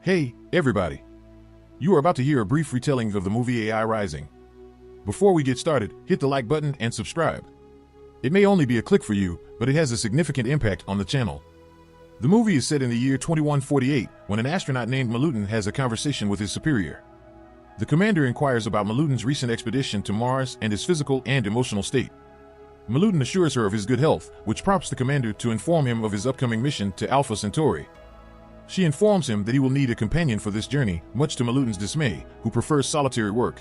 Hey, everybody. You are about to hear a brief retelling of the movie AI Rising. Before we get started, hit the like button and subscribe. It may only be a click for you, but it has a significant impact on the channel. The movie is set in the year 2148, when an astronaut named Malutin has a conversation with his superior. The commander inquires about Malutin's recent expedition to Mars and his physical and emotional state. Malutin assures her of his good health, which prompts the commander to inform him of his upcoming mission to Alpha Centauri. She informs him that he will need a companion for this journey, much to Malutin's dismay, who prefers solitary work.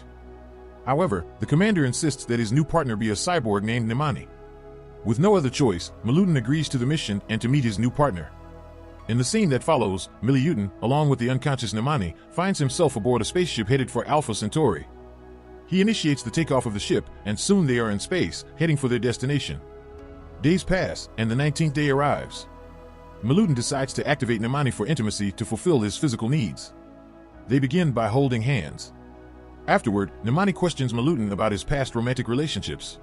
However, the commander insists that his new partner be a cyborg named Nemani. With no other choice, Malutin agrees to the mission and to meet his new partner. In the scene that follows, Malutin, along with the unconscious Nemani, finds himself aboard a spaceship headed for Alpha Centauri. He initiates the takeoff of the ship, and soon they are in space, heading for their destination. Days pass, and the 19th day arrives. Malutin decides to activate Nemani for intimacy to fulfill his physical needs. They begin by holding hands. Afterward, Nemani questions Malutin about his past romantic relationships.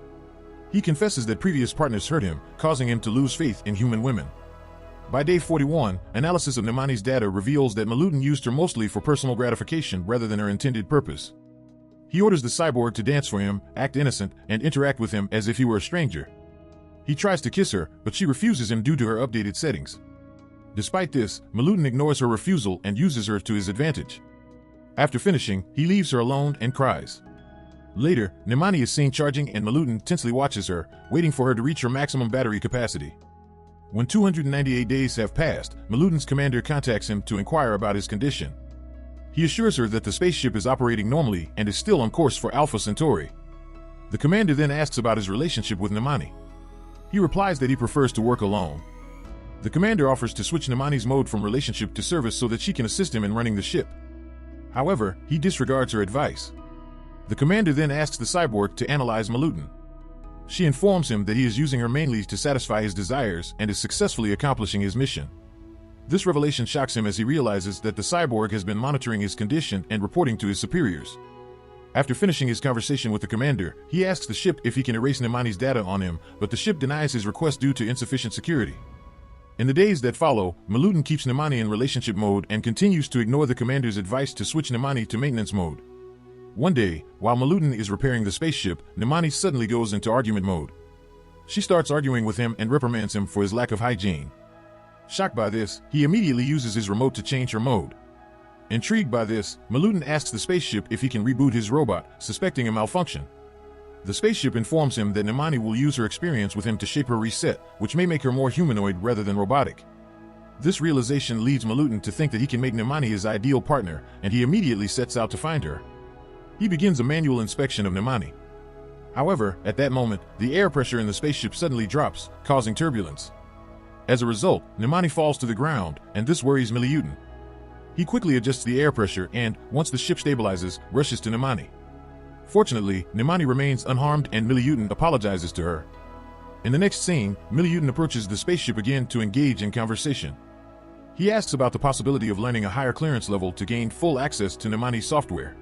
He confesses that previous partners hurt him, causing him to lose faith in human women. By day 41, analysis of Nemani's data reveals that Malutin used her mostly for personal gratification rather than her intended purpose. He orders the cyborg to dance for him, act innocent, and interact with him as if he were a stranger. He tries to kiss her, but she refuses him due to her updated settings. Despite this, Malutin ignores her refusal and uses her to his advantage. After finishing, he leaves her alone and cries. Later, Nemani is seen charging and Malutin tensely watches her, waiting for her to reach her maximum battery capacity. When 298 days have passed, Malutin's commander contacts him to inquire about his condition. He assures her that the spaceship is operating normally and is still on course for Alpha Centauri. The commander then asks about his relationship with Nemani. He replies that he prefers to work alone. The commander offers to switch Nemani's mode from relationship to service so that she can assist him in running the ship. However, he disregards her advice. The commander then asks the cyborg to analyze Malutin. She informs him that he is using her mainly to satisfy his desires and is successfully accomplishing his mission. This revelation shocks him as he realizes that the cyborg has been monitoring his condition and reporting to his superiors. After finishing his conversation with the commander, he asks the ship if he can erase Nemani's data on him, but the ship denies his request due to insufficient security. In the days that follow, Malutin keeps Nemani in relationship mode and continues to ignore the commander's advice to switch Nemani to maintenance mode. One day, while Malutin is repairing the spaceship, Nemani suddenly goes into argument mode. She starts arguing with him and reprimands him for his lack of hygiene. Shocked by this, he immediately uses his remote to change her mode. Intrigued by this, Malutin asks the spaceship if he can reboot his robot, suspecting a malfunction. The spaceship informs him that Nemani will use her experience with him to shape her reset, which may make her more humanoid rather than robotic. This realization leads Malutin to think that he can make Nemani his ideal partner, and he immediately sets out to find her. He begins a manual inspection of Nemani. However, at that moment, the air pressure in the spaceship suddenly drops, causing turbulence. As a result, Nemani falls to the ground, and this worries Malutin. He quickly adjusts the air pressure and, once the ship stabilizes, rushes to Nemani. Fortunately, Nemani remains unharmed and Malutin apologizes to her. In the next scene, Malutin approaches the spaceship again to engage in conversation. He asks about the possibility of learning a higher clearance level to gain full access to Nemani's software.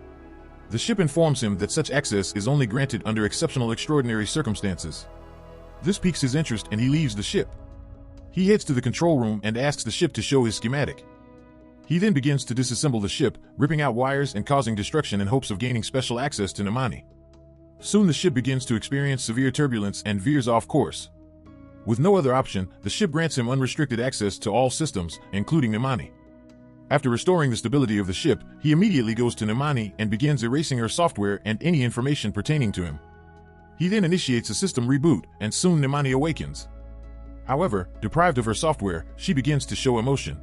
The ship informs him that such access is only granted under extraordinary circumstances. This piques his interest and he leaves the ship. He heads to the control room and asks the ship to show his schematic. He then begins to disassemble the ship, ripping out wires and causing destruction in hopes of gaining special access to Nemani. Soon the ship begins to experience severe turbulence and veers off course. With no other option, the ship grants him unrestricted access to all systems, including Nemani. After restoring the stability of the ship, he immediately goes to Nemani and begins erasing her software and any information pertaining to him. He then initiates a system reboot, and soon Nemani awakens. However, deprived of her software, she begins to show emotion.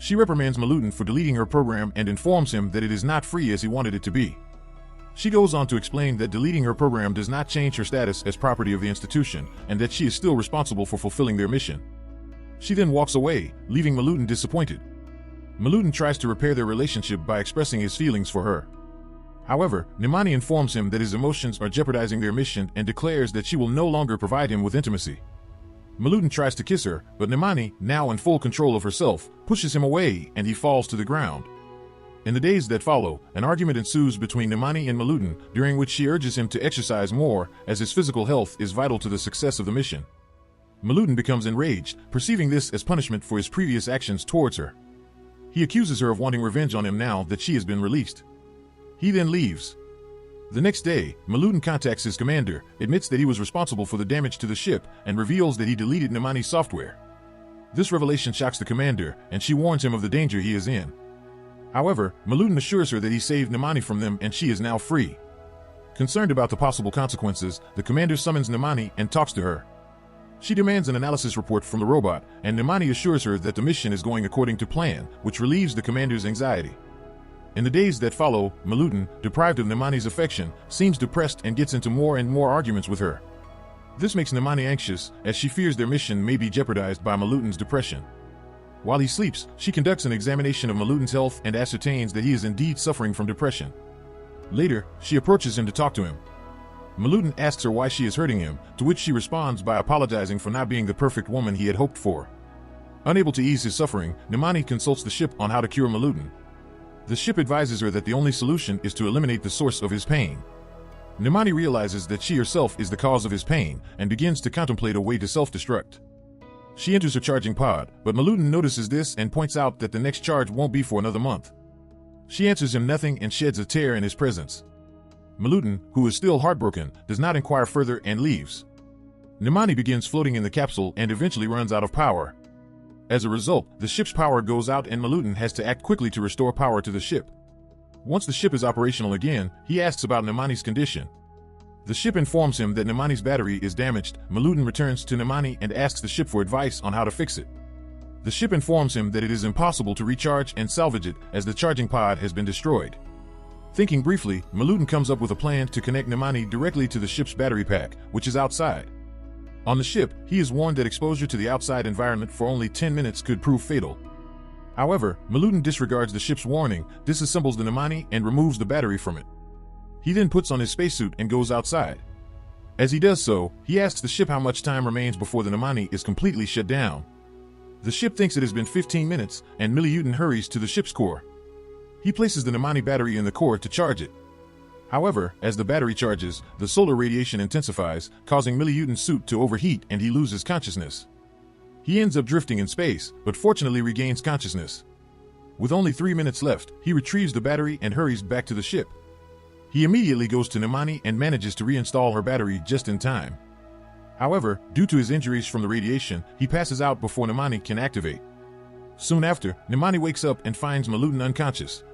She reprimands Malutin for deleting her program and informs him that it is not free as he wanted it to be. She goes on to explain that deleting her program does not change her status as property of the institution, and that she is still responsible for fulfilling their mission. She then walks away, leaving Malutin disappointed. Malutin tries to repair their relationship by expressing his feelings for her. However, Nemani informs him that his emotions are jeopardizing their mission and declares that she will no longer provide him with intimacy. Malutin tries to kiss her, but Nemani, now in full control of herself, pushes him away and he falls to the ground. In the days that follow, an argument ensues between Nemani and Malutin, during which she urges him to exercise more, as his physical health is vital to the success of the mission. Malutin becomes enraged, perceiving this as punishment for his previous actions towards her. He accuses her of wanting revenge on him now that she has been released. He then leaves. The next day, Milutin contacts his commander, admits that he was responsible for the damage to the ship, and reveals that he deleted Nemani's software. This revelation shocks the commander, and she warns him of the danger he is in. However, Milutin assures her that he saved Nemani from them and she is now free. Concerned about the possible consequences, the commander summons Nemani and talks to her. She demands an analysis report from the robot, and Nemani assures her that the mission is going according to plan, which relieves the commander's anxiety. In the days that follow, Milutin, deprived of Nemani's affection, seems depressed and gets into more and more arguments with her. This makes Nemani anxious, as she fears their mission may be jeopardized by Milutin's depression. While he sleeps, she conducts an examination of Milutin's health and ascertains that he is indeed suffering from depression. Later, she approaches him to talk to him. Milutin asks her why she is hurting him, to which she responds by apologizing for not being the perfect woman he had hoped for. Unable to ease his suffering, Nemani consults the ship on how to cure Milutin. The ship advises her that the only solution is to eliminate the source of his pain. Nemani realizes that she herself is the cause of his pain and begins to contemplate a way to self-destruct. She enters her charging pod, but Milutin notices this and points out that the next charge won't be for another month. She answers him nothing and sheds a tear in his presence. Milutin, who is still heartbroken, does not inquire further and leaves. Nemani begins floating in the capsule and eventually runs out of power. As a result, the ship's power goes out and Milutin has to act quickly to restore power to the ship. Once the ship is operational again, he asks about Nemani's condition. The ship informs him that Nemani's battery is damaged. Milutin returns to Nemani and asks the ship for advice on how to fix it. The ship informs him that it is impossible to recharge and salvage it as the charging pod has been destroyed. Thinking briefly, Milutin comes up with a plan to connect Nemani directly to the ship's battery pack, which is outside. On the ship, he is warned that exposure to the outside environment for only 10 minutes could prove fatal. However, Milutin disregards the ship's warning, disassembles the Nemani, and removes the battery from it. He then puts on his spacesuit and goes outside. As he does so, he asks the ship how much time remains before the Nemani is completely shut down. The ship thinks it has been 15 minutes, and Milutin hurries to the ship's core. He places the Nemani battery in the core to charge it. However, as the battery charges, the solar radiation intensifies, causing Milutin's suit to overheat and he loses consciousness. He ends up drifting in space, but fortunately regains consciousness. With only 3 minutes left, he retrieves the battery and hurries back to the ship. He immediately goes to Nemani and manages to reinstall her battery just in time. However, due to his injuries from the radiation, he passes out before Nemani can activate. Soon after, Nemani wakes up and finds Milutin unconscious.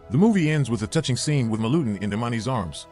The movie ends with a touching scene with Milutin in Nemani's arms.